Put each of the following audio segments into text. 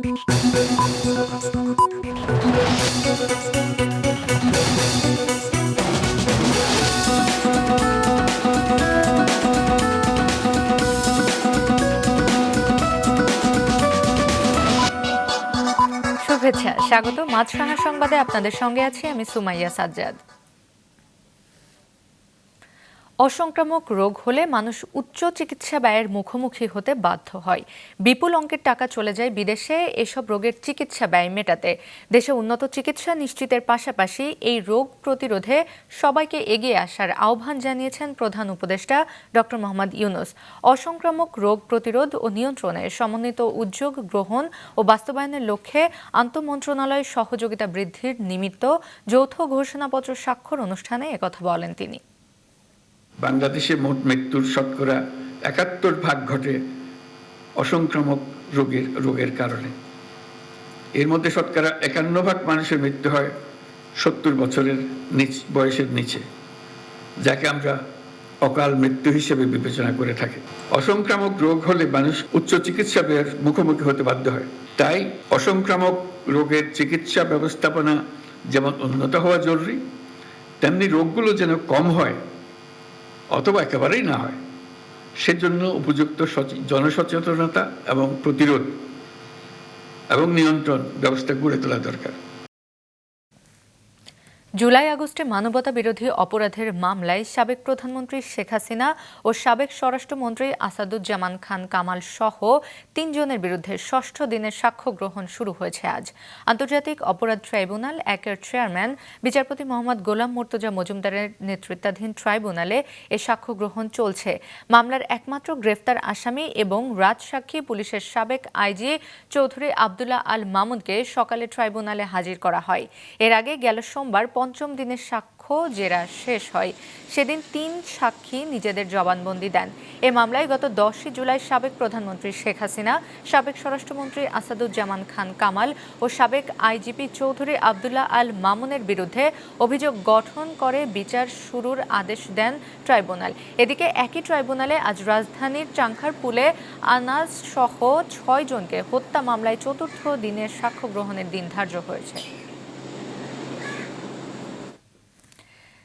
শুভেচ্ছা, স্বাগত মাছরাঙা সংবাদে। আপনাদের সঙ্গে আছি আমি সুমাইয়া সাজ্জাদ। অসংক্রামক রোগ হলে মানুষ উচ্চ চিকিৎসা ব্যয়ের মুখোমুখি হতে বাধ্য হয়। বিপুল অঙ্কের টাকা চলে যায় বিদেশে এসব রোগের চিকিৎসা ব্যয় মেটাতে। দেশে উন্নত চিকিৎসা নিশ্চিতের পাশাপাশি এই রোগ প্রতিরোধে সবাইকে এগিয়ে আসার আহ্বান জানিয়েছেন প্রধান উপদেষ্টা ডক্টর মোহাম্মদ ইউনূস। অসংক্রামক রোগ প্রতিরোধ ও নিয়ন্ত্রণে সমন্বিত উদ্যোগ গ্রহণ ও বাস্তবায়নের লক্ষ্যে আন্তঃমন্ত্রণালয় সহযোগিতা বৃদ্ধির নিমিত্ত যৌথ ঘোষণাপত্র স্বাক্ষর অনুষ্ঠানে একথা বলেন তিনি। বাংলাদেশে মোট মৃত্যুর শতকরা ৭১% ঘটে অসংক্রামক রোগের কারণে। এর মধ্যে শতকরা ৫১% মানুষের মৃত্যু হয় ৭০ বছরের বয়সের নিচে, যাকে আমরা অকাল মৃত্যু হিসেবে বিবেচনা করে থাকি। অসংক্রামক রোগ হলে মানুষ উচ্চ চিকিৎসা ব্যয়ের মুখোমুখি হতে বাধ্য হয়। তাই অসংক্রামক রোগের চিকিৎসা ব্যবস্থাপনা যেমন উন্নত হওয়া জরুরি, তেমনি রোগগুলো যেন কম হয় অথবা একেবারেই না হয়, সেজন্য উপযুক্ত জনসচেতনতা এবং প্রতিরোধ এবং নিয়ন্ত্রণ ব্যবস্থা গড়ে তোলা দরকার। জুলাই আগস্টে মানবতা বিরোধী অপরাধের মামলায় সাবেক প্রধানমন্ত্রী শেখ হাসিনা ও সাবেক স্বরাষ্ট্রমন্ত্রী আসাদুজ্জামান খান কামাল সহ ৩ জনের বিরুদ্ধে ৬ষ্ঠ দিনের সাক্ষ্য গ্রহণ শুরু হয়েছে আজ। আন্তর্জাতিক অপরাধ ট্রাইব্যুনাল একের চেয়ারম্যান বিচারপতি মোহাম্মদ গোলাম মুর্তজা মজুমদারের নেতৃত্বাধীন ট্রাইব্যুনালে এ সাক্ষ্য গ্রহণ চলছে। মামলার একমাত্র গ্রেফতার আসামি এবং রাজসাক্ষী পুলিশের সাবেক আইজি চৌধুরী আবদুল্লাহ আল মামুনকে সকালে ট্রাইব্যুনালে হাজির করা হয়। এর আগে গেল সোমবার ৫ম দিনের সাক্ষ্য জেরা শেষ হয়। সেদিন ৩ সাক্ষী নিজেদের জবানবন্দি দেন। এ মামলায় গত ১০ জুলাই সাবেক প্রধানমন্ত্রী শেখ হাসিনা, সাবেক স্বরাষ্ট্রমন্ত্রী আসাদুজ্জামান খান কামাল ও সাবেক আইজিপি চৌধুরী আবদুল্লাহ আল মামুনের বিরুদ্ধে অভিযোগ গঠন করে বিচার শুরুর আদেশ দেন ট্রাইব্যুনাল। এদিকে একই ট্রাইব্যুনালে আজ রাজধানীর চাংখারপুলে আনাস সহ ৬ জনকে হত্যা মামলায় ৪র্থ দিনের সাক্ষ্য গ্রহণের দিন ধার্য হয়েছে।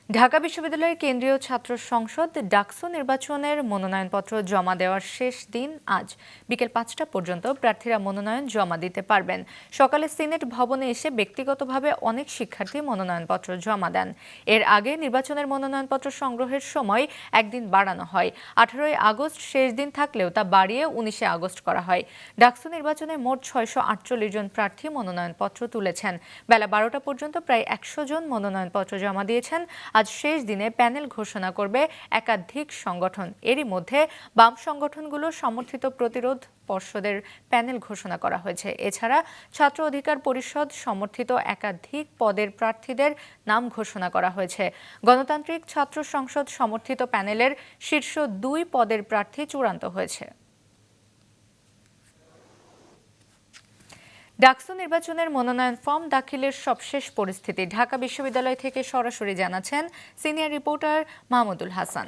ঢাকা বিশ্ববিদ্যালয়ের কেন্দ্রীয় ছাত্র সংসদ ডাকসু নির্বাচনের মনোনয়নপত্র জমা দেওয়ার শেষ দিন আজ। বিকেল ৫টা পর্যন্ত প্রার্থীরা মনোনয়ন জমা দিতে পারবেন। সকালে সিনেট ভবনে এসে ব্যক্তিগতভাবে অনেক শিক্ষার্থী মনোনয়নপত্র জমা দেন। এর আগে নির্বাচনের মনোনয়নপত্র সংগ্রহের সময় একদিন বাড়ানো হয়। ১৮ আগস্ট শেষ দিন থাকলেও তা বাড়িয়ে ১৯ আগস্ট করা হয়। ডাকসু নির্বাচনে মোট ৬৪৮ জন প্রার্থী মনোনয়নপত্র তুলেছেন। বেলা ১২টা পর্যন্ত প্রায় ১০০ জন মনোনয়নপত্র জমা দিয়েছেন। আজ শেষ দিনে প্যানেল ঘোষণা করবে একাধিক সংগঠন। এরই মধ্যে বাম সংগঠনগুলো সমর্থিত প্রতিরোধ পর্ষদের প্যানেল ঘোষণা করা হয়েছে। এছাড়া ছাত্র অধিকার পরিষদ সমর্থিত একাধিক পদের প্রার্থীদের নাম ঘোষণা করা হয়েছে। গণতান্ত্রিক ছাত্র সংসদ সমর্থিত প্যানেলের শীর্ষ 2 পদের প্রার্থী চূড়ান্ত হয়েছে। ডাকসু নির্বাচনের মনোনয়ন ফর্ম দাখিলের সবশেষ পরিস্থিতি ঢাকা বিশ্ববিদ্যালয় থেকে সরাসরি জানাচ্ছেন সিনিয়র রিপোর্টার মাহমুদুল হাসান।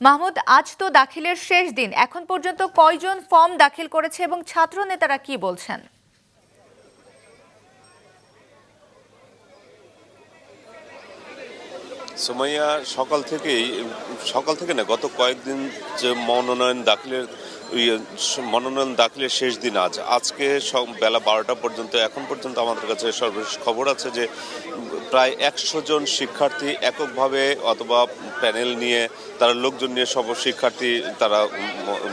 মাহমুদ, আজ তো দাখিলের শেষ দিন, এখন পর্যন্ত কয়জন ফর্ম দাখিল করেছে এবং ছাত্র নেতারা কি বলছেন? সুমাইয়া, সকাল থেকে না, গত কয়েকদিন যে মনোনয়ন দাখিলের শেষ দিন আজকে বেলা 12টা পর্যন্ত, এখন পর্যন্ত আমাদের কাছে সর্বশেষ খবর আছে যে প্রায় 100 জন শিক্ষার্থী এককভাবে অথবা প্যানেল নিয়ে, তারা লোকজন নিয়ে সব শিক্ষার্থী তারা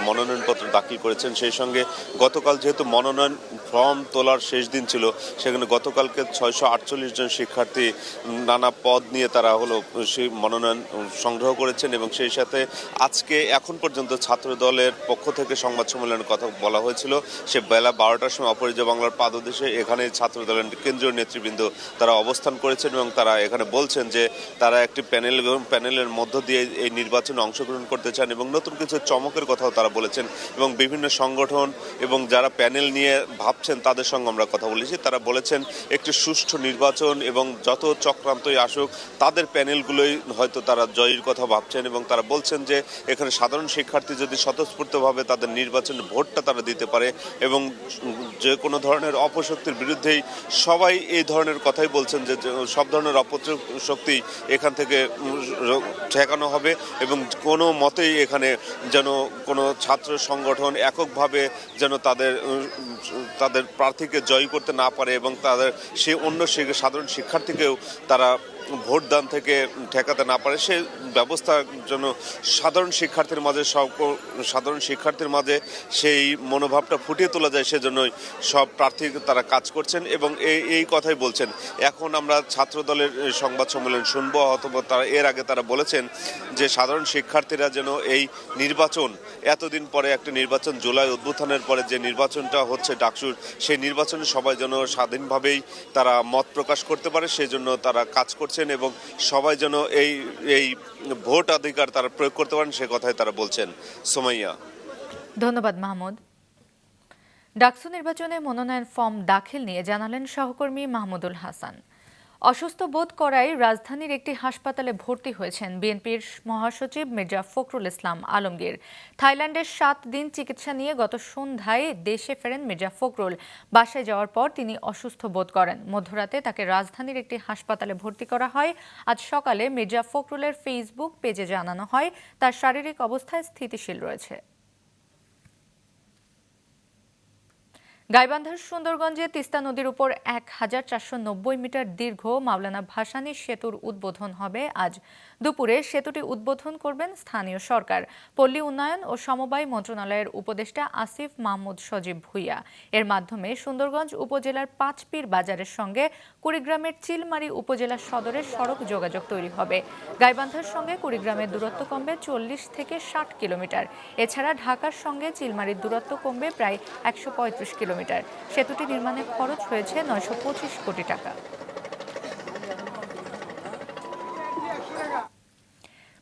মনোনয়নপত্র দাখিল করেছেন। সেই সঙ্গে গতকাল যেহেতু মনোনয়ন ফর্ম তোলার শেষ দিন ছিল, সেখানে গতকালকে 648 জন শিক্ষার্থী নানা পদ নিয়ে তারা সেই মনোনয়ন সংগ্রহ করেছেন। এবং সেই সাথে আজকে এখন পর্যন্ত ছাত্র দলের পক্ষ থেকে সংবাদ সম্মেলনের কথা বলা হয়েছিল। সে বেলা 12টার সময় অপরাজেয় বাংলার পাদদেশে এখানে ছাত্র দলের কেন্দ্রীয় নেতৃবৃন্দ তারা অবস্থান করেছেন এবং তারা এখানে বলছেন যে তারা একটি প্যানেল এবং প্যানেলের মধ্য দিয়ে এই নির্বাচনে অংশগ্রহণ করতে চান এবং নতুন কিছু চমকের কথাও তারা বলেছেন। এবং বিভিন্ন সংগঠন এবং যারা প্যানেল নিয়ে ভাবছেন তাদের সঙ্গে আমরা কথা বলেছি। তারা বলেছেন একটি সুষ্ঠু নির্বাচন এবং যত চক্রান্তই আসুক তাদের প্যানেলগুলোই হয়তো তারা জয়ের কথা ভাবছেন, এবং তারা বলছেন যে এখানে সাধারণ শিক্ষার্থী যদি স্বতঃস্ফূর্তভাবে তাদের নির্বাচনে ভোটটা তারা দিতে পারে এবং যে কোনো ধরনের অপশক্তির বিরুদ্ধেই সবাই এই ধরনের কথাই বলছেন যে সব ধরনের অপশক্তি এখান থেকে ঠেকানো হবে এবং কোনো মতেই এখানে যেন কোনো ছাত্র সংগঠন এককভাবে যেন তাদের প্রার্থীকে জয় করতে না পারে এবং তাদের সে অন্য সাধারণ শিক্ষার্থীকেও তারা ভোটদান থেকে ঠেকাতে না পারে, সে ব্যবস্থার জন্য সাধারণ শিক্ষার্থীর মাঝে সেই মনোভাবটা ফুটিয়ে তোলা যায়, সেজন্যই সব প্রার্থী তারা কাজ করছেন এবং এই কথাই বলছেন। এখন আমরা ছাত্র দলের সংবাদ সম্মেলন শুনবো, অথবা এর আগে তারা বলেছেন যে সাধারণ শিক্ষার্থীরা যেন এই নির্বাচন, এতদিন পরে একটা নির্বাচন, জুলাই অভ্যুত্থানের পরে যে নির্বাচনটা হচ্ছে ডাকসুর, সেই নির্বাচনে সবাই যেন স্বাধীনভাবেই তারা মত প্রকাশ করতে পারে, সেই জন্য তারা কাজ করছেন এবং সবাই যেন এই ভোট অধিকার তারা প্রয়োগ করতে পারেন, সে কথাই তারা বলছেন। সোমাইয়া। ধন্যবাদ মাহমুদ। ডাকসু নির্বাচনে মনোনয়ন ফর্ম দাখিল নিয়ে জানালেন সহকর্মী মাহমুদুল হাসান। অসুস্থ বোধ করায় রাজধানীর একটি হাসপাতালে ভর্তি হয়েছেন বিএনপির মহাসচিব মির্জা ফখরুল ইসলাম আলমগীর। থাইল্যান্ডের 7 দিন চিকিৎসা নিয়ে গত সন্ধ্যায় দেশে ফেরেন মির্জা ফখরুল। বাসায় যাওয়ার পর তিনি অসুস্থ বোধ করেন। মধ্যরাতে তাকে রাজধানীর একটি হাসপাতালে ভর্তি করা হয়। আজ সকালে মির্জা ফখরুলের ফেসবুক পেজে জানানো হয় তার শারীরিক অবস্থা স্থিতিশীল রয়েছে। গাইবান্ধার সুন্দরগঞ্জে তিস্তা নদীর উপর 1490 মিটার দীর্ঘ মাওলানা ভাসানী সেতুর উদ্বোধন হবে আজ দুপুরে। সেতুটি উদ্বোধন করবেন স্থানীয় সরকার, পল্লী উন্নয়ন ও সমবায় মন্ত্রণালয়ের উপদেষ্টা আসিফ মাহমুদ সজীব ভুইয়া। এর মাধ্যমে সুন্দরগঞ্জ উপজেলার পাঁচপীর বাজারের সঙ্গে কুড়িগ্রামের চিলমারী উপজেলা সদরের সড়ক যোগাযোগ তৈরি হবে। গাইবান্ধার সঙ্গে কুড়িগ্রামের দূরত্ব কমবে 40 থেকে 60 কিলোমিটার। এছাড়া ঢাকার সঙ্গে চিলমারীর দূরত্ব কমবে প্রায় 135 কিলোমিটার। সেতুটি নির্মাণে খরচ হয়েছে 925 কোটি টাকা।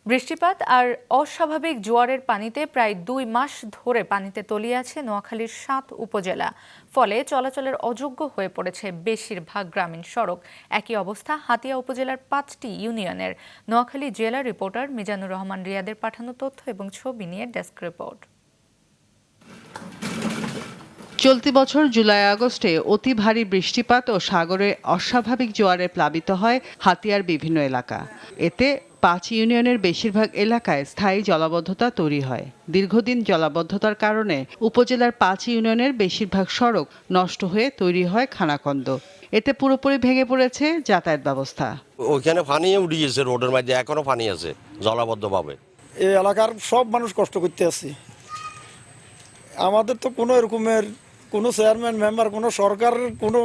বৃষ্টিপাত আর অস্বাভাবিক জোয়ারের পানিতে প্রায় 2 মাস ধরে পানিতে তলিয়ে আছে নোয়াখালীর 7 উপজেলা। ফলে চলাচলের অযোগ্য হয়ে পড়েছে বেশিরভাগ গ্রামীণ সড়ক। একই অবস্থা হাতিয়া উপজেলার 5টি ইউনিয়নের। নোয়াখালী জেলা রিপোর্টার মিজানুর রহমান রিয়াদের পাঠানো তথ্য এবং ছবি নিয়ে ডেস্ক রিপোর্ট। চলতি বছর জুলাই-আগস্টে অতি ভারী বৃষ্টিপাত ও সাগরে অস্বাভাবিক জোয়ারে প্লাবিত হয় হাতিয়ার বিভিন্ন এলাকা। এতে 5 ইউনিয়নের বেশিরভাগ এলাকায় স্থায়ী জলাবদ্ধতা তৈরি হয়। দীর্ঘদিন জলাবদ্ধতার কারণে উপজেলার 5 ইউনিয়নের বেশিরভাগ সড়ক নষ্ট হয়ে তৈরি হয় খানাখন্দ। এতে পুরোপুরি ভেঙে পড়েছে যাতায়াত ব্যবস্থা। ওইখানে পানি উঠে গেছে, রোডের মধ্যে এখনো পানি আছে জলাবদ্ধভাবে। এই এলাকার সব মানুষ কষ্ট করতে আছে। আমাদের তো কোনো এরকমের কোনো চেয়ারম্যান মেম্বার কোনো সরকারের কোনো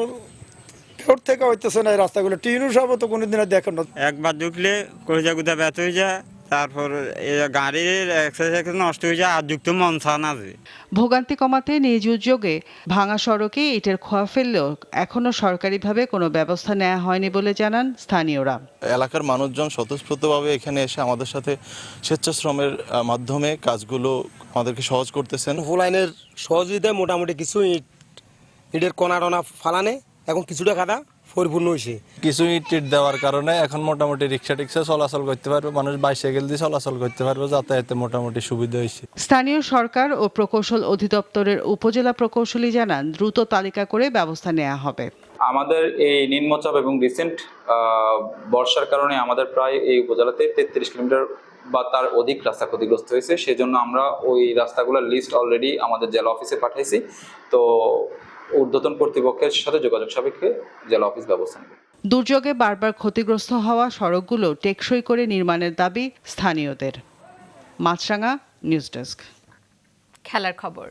কেউ থেকে হইতেছে না এই রাস্তাগুলো। টিনু সাহেব তো কোনোদিন দেখেন না। একবার ঢুকলে কলিজা গুদা ব্যথ হয়ে যায়, তারপর গাড়ির এক্সারসাইজ নষ্ট হয়ে যায়, আর যুক্ত মন ছান আছে। ভোগান্তি কমাতে নিজ উদ্যোগে ভাঙা সড়কে ইটের খোয়া ফেললেও এখনো সরকারিভাবে কোনো ব্যবস্থা নেওয়া হয়নি বলে জানান স্থানীয়রা। এলাকার মানুষজন স্বতঃস্ফূর্তভাবে এখানে এসে আমাদের সাথে স্বেচ্ছাশ্রমের মাধ্যমে কাজগুলো আমাদেরকে সহজ করতেছেন। লাইনের সহযোগিতায় মোটামুটি কিছু ইটের কোনা টোনা ফালানে এখন কিছুটা কাটা পরিপূর্ণ হয়েছে। কিছু ইট দেওয়ার কারণে এখন মোটামুটি রিক্সা টিক্সা চলাচল করতে পারবে, মানুষ বাইসাইকেল দিয়ে চলাচল করতে পারবে, যাতায়াতে মোটামুটি সুবিধা হয়েছে। স্থানীয় সরকার ও প্রকৌশল অধিদপ্তরের উপজেলা প্রকৌশলী জানান দ্রুত তালিকা করে ব্যবস্থা নেওয়া হবে। আমাদের এই নিম্নচাপ এবং রিসেন্ট বর্ষার কারণে আমাদের প্রায় এই উপজেলাতে 33 কিলোমিটার বা তার অধিক রাস্তা ক্ষতিগ্রস্ত হয়েছে। সেজন্য আমরা ওই রাস্তাগুলোর লিস্ট অলরেডি আমাদের জেলা অফিসে পাঠাইছি। তো ঊর্ধ্বতন কর্তৃপক্ষের সাথে যোগাযোগ সাপেক্ষে জেলা অফিস ব্যবস্থা নেবে। দুর্যোগে বারবার ক্ষতিগ্রস্ত হওয়া সড়কগুলো টেকসই করে নির্মাণের দাবি স্থানীয়দের। মাছরাঙা নিউজ ডেস্ক। খেলার খবর।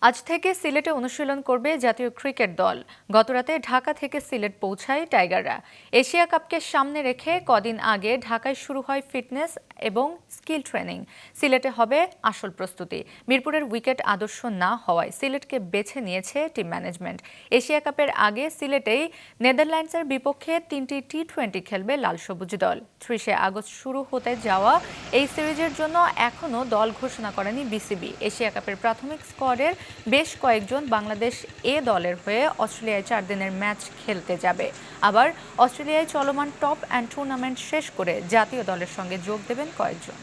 আজ থেকে সিলেটে অনুশীলন করবে জাতীয় ক্রিকেট দল। গতরাতে ঢাকা থেকে সিলেট পৌঁছায় টাইগাররা। এশিয়া কাপকে সামনে রেখে কদিন আগে ঢাকায় শুরু হয় ফিটনেস এবং স্কিল ট্রেনিং। সিলেটে হবে আসল প্রস্তুতি। মিরপুরের উইকেট আদর্শ না হওয়ায় সিলেটকে বেছে নিয়েছে টিম ম্যানেজমেন্ট। এশিয়া কাপের আগে সিলেটেই নেদারল্যান্ডসের বিপক্ষে 3টি টি20 খেলবে লাল সবুজ দল। 30 আগস্ট শুরু হতে যাওয়া এই সিরিজের জন্য এখনও দল ঘোষণা করেনি বিসিবি। এশিয়া কাপের প্রাথমিক স্কোয়াডের বেশ কয়েকজন বাংলাদেশ এ দলের হয়ে অস্ট্রেলিয়ায় 4 দিনের ম্যাচ খেলতে যাবে। আবার অস্ট্রেলিয়ায় চলমান টপ অ্যান্ড টুর্নামেন্ট শেষ করে জাতীয় দলের সঙ্গে যোগ দেবেন কয়েকজন।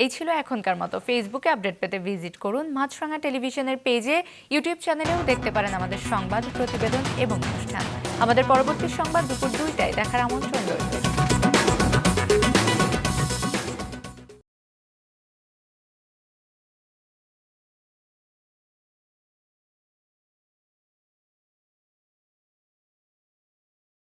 এই ছিল এখনকার মতো। ফেসবুকে আপডেট পেতে ভিজিট করুন মাছরাঙা টেলিভিশনের পেজে, ইউটিউব চ্যানেলেও দেখতে পারেন আমাদের সংবাদ, প্রতিবেদন এবং অনুষ্ঠান। আমাদের পরবর্তী সংবাদ দুপুর 2টায় দেখার আমন্ত্রণ রইল।